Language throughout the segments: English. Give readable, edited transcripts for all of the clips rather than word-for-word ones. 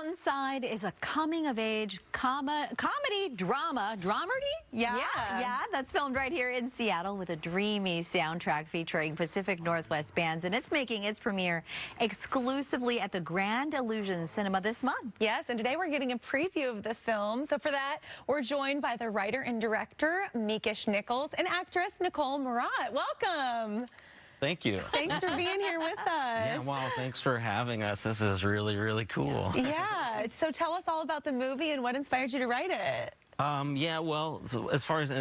Mountainside is a coming-of-age comedy drama. Dramedy? Yeah, that's filmed right here in Seattle with a dreamy soundtrack featuring Pacific Northwest bands, and it's making its premiere exclusively at the Grand Illusion Cinema this month. Yes, and today we're getting a preview of the film. So for that, we're joined by the writer and director, Meekish Nichols, and actress Nicole Murat. Welcome. Thank you. Thanks for being here with us. Yeah, well, thanks for having us. This is really, really cool. Yeah, so tell us all about the movie and what inspired you to write it. Yeah, well, as far as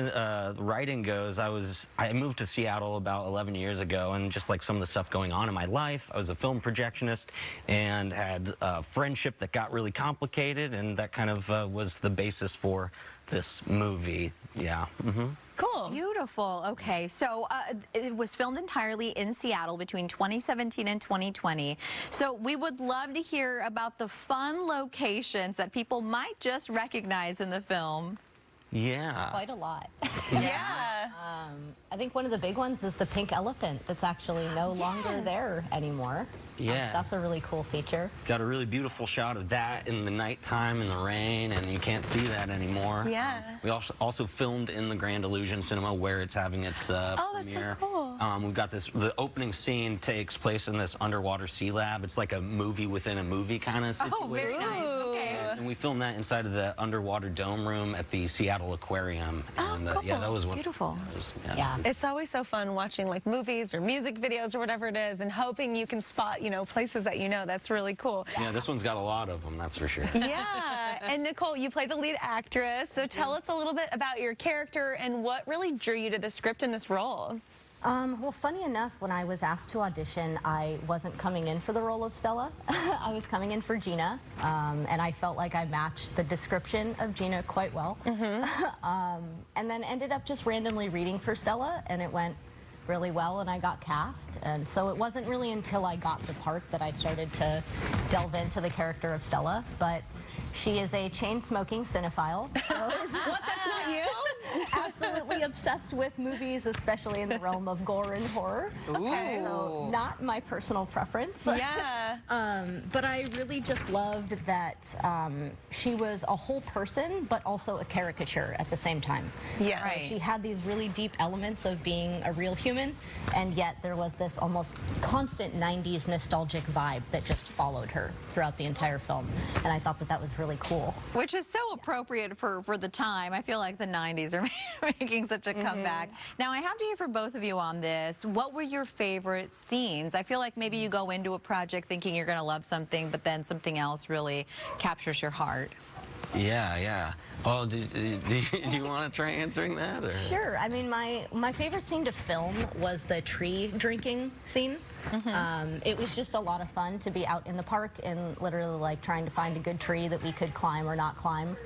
writing goes, I moved to Seattle about 11 years ago, and just like some of the stuff going on in my life, I was a film projectionist and had a friendship that got really complicated, and that kind of was the basis for this movie. Yeah. Cool. Beautiful. Okay, so it was filmed entirely in Seattle between 2017 and 2020. So we would love to hear about the fun locations that people might just recognize in the film. Yeah. Quite a lot. Yeah. I think one of the big ones is the pink elephant that's actually no longer there anymore. Yeah. That's a really cool feature. Got a really beautiful shot of that in the nighttime in the rain, and you can't see that anymore. Yeah. We also filmed in the Grand Illusion Cinema where it's having its that's premiere. so cool. We've got the opening scene takes place in this underwater sea lab. It's like a movie within a movie kind of situation. Oh, very nice. Okay. And we filmed that inside of the underwater dome room at the Seattle Aquarium. And cool. yeah, that was Beautiful. Yeah. It's always so fun watching like movies or music videos or whatever it is and hoping you can spot, places that you know. That's really cool. Yeah, this one's got a lot of them, that's for sure. Yeah, and Nicole, you play the lead actress, so tell us a little bit about your character and what really drew you to the script in this role. Well, funny enough, when I was asked to audition, I wasn't coming in for the role of Stella. I was coming in for Gina, and I felt like I matched the description of Gina quite well. And then ended up just randomly reading for Stella, and it went really well, and I got cast. And so it wasn't really until I got the part that I started to delve into the character of Stella, but she is a chain-smoking cinephile. So What, that's not you? absolutely obsessed with movies, especially in the realm of gore and horror. Okay. So not my personal preference. Yeah. But I really just loved that she was a whole person, but also a caricature at the same time. Yeah. So she had these really deep elements of being a real human, and yet there was this almost constant 90s nostalgic vibe that just followed her throughout the entire film. And I thought that that was really cool. Which is so appropriate for the time. I feel like the 90s are making such a comeback. Now, I have to hear from both of you on this. What were your favorite scenes? I feel like maybe you go into a project thinking you're going to love something, but then something else really captures your heart. Yeah. Well, do you want to try answering that? Or? Sure. I mean, my favorite scene to film was the tree drinking scene. It was just a lot of fun to be out in the park and literally like trying to find a good tree that we could climb or not climb.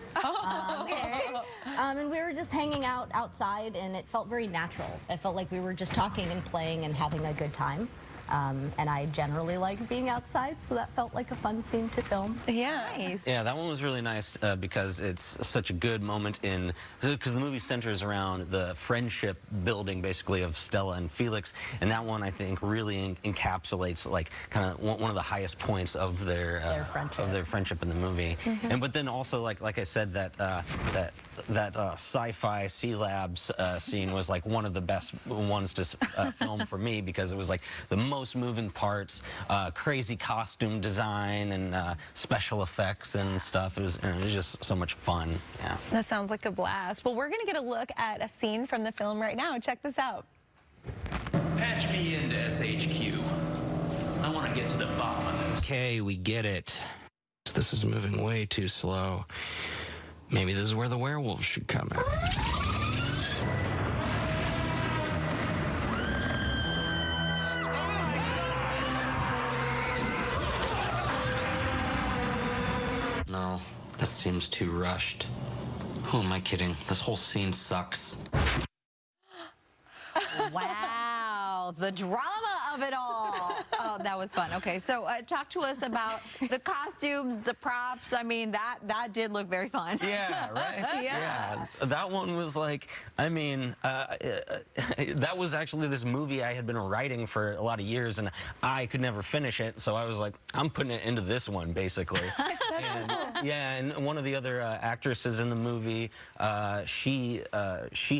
And we were just hanging out outside, and it felt very natural. It felt like we were just talking and playing and having a good time. And I generally like being outside, so that felt like a fun scene to film. Yeah. Nice. Yeah, that one was really nice because it's such a good moment because the movie centers around the friendship building basically of Stella and Felix, and that one I think really encapsulates like kind of one of the highest points of their friendship in the movie. But then also like I said that sci-fi sea labs scene was like one of the best ones to film for me because it was like the most moving parts, crazy costume design and special effects and stuff. It was just so much fun. Yeah. That sounds like a blast. Well, we're going to get a look at a scene from the film right now. Check this out. Patch me into SHQ. I want to get to the bottom of this. Okay, we get it. This is moving way too slow. Maybe this is where the werewolves should come in. No, that seems too rushed. Who am I kidding? This whole scene sucks. Wow, the drama of it all. Well, that was fun. Okay, so talk to us about the costumes, the props. I mean, that did look very fun. Yeah, right? Yeah. That one was like, I mean, that was actually this movie I had been writing for a lot of years, and I could never finish it, so I was like, I'm putting it into this one, basically. And one of the other actresses in the movie, she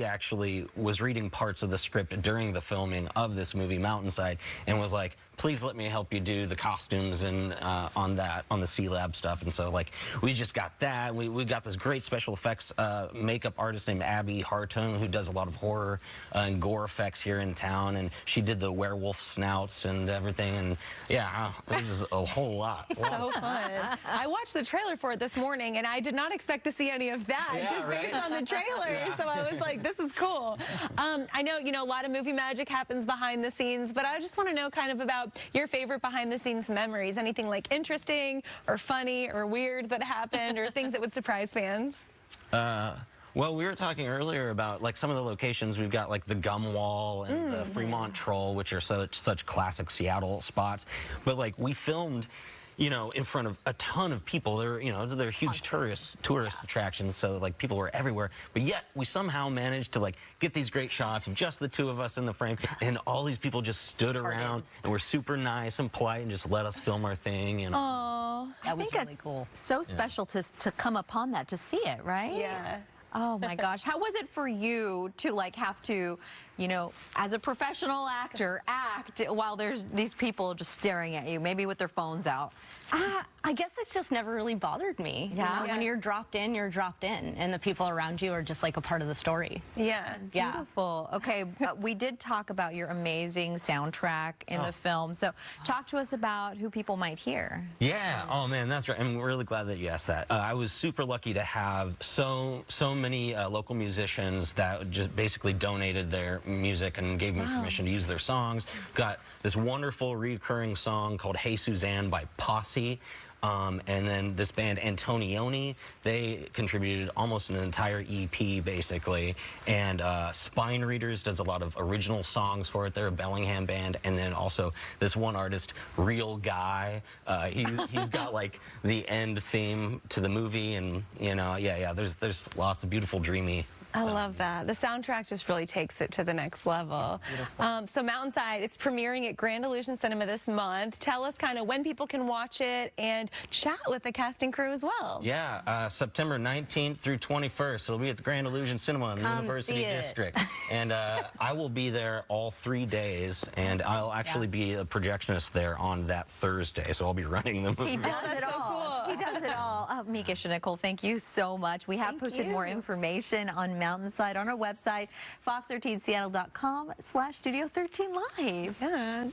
actually was reading parts of the script during the filming of this movie, Mountainside, and was like, please let me help you do the costumes and on the C Lab stuff. And so, like, we just got that. We got this great special effects makeup artist named Abby Hartung, who does a lot of horror and gore effects here in town, and she did the werewolf snouts and everything. And yeah, it was a whole lot. So fun. I watched the trailer for it this morning, and I did not expect to see any of that just based on the trailer. So I was like, this is cool. I know, a lot of movie magic happens behind the scenes, but I just want to know kind of about your favorite behind-the-scenes memories. Anything like interesting or funny or weird that happened, or things that would surprise fans? Well, we were talking earlier about like some of the locations. We've got like the Gum Wall and the Fremont Troll, which are such classic Seattle spots. But like we filmed, in front of a ton of people. They're huge tourist attractions, so like people were everywhere. But yet we somehow managed to like get these great shots of just the two of us in the frame, and all these people just stood around and were super nice and polite and just let us film our thing. Oh, that was really cool. So special to come upon that, to see it, right? Yeah. Oh my gosh, how was it for you to like have to, as a professional actor, act while there's these people just staring at you, maybe with their phones out? I guess it's just never really bothered me. Yeah. When you're dropped in, and the people around you are just like a part of the story. Yeah. Beautiful. Okay, we did talk about your amazing soundtrack in the film. So talk to us about who people might hear. Yeah. Oh man, that's right. I'm really glad that you asked that. I was super lucky to have so many local musicians that just basically donated their music and gave me permission to use their songs. Got this wonderful recurring song called Hey Suzanne by Posse. And then this band Antonioni, they contributed almost an entire EP basically. And Spine Readers does a lot of original songs for it. They're a Bellingham band. And then also this one artist, Real Guy, he's got like the end theme to the movie. And there's lots of beautiful dreamy. I love that. The soundtrack just really takes it to the next level. So Mountainside, it's premiering at Grand Illusion Cinema this month. Tell us kind of when people can watch it and chat with the cast and crew as well. Yeah, September 19th through 21st. It'll be at the Grand Illusion Cinema in the University District. And I will be there all 3 days, and I'll actually be a projectionist there on that Thursday, so I'll be running the movie. He does it all. He does it all. Mika and Nicole, thank you so much. We have posted more information on Mountainside on our website, fox13seattle.com/Studio 13 Live. Yeah.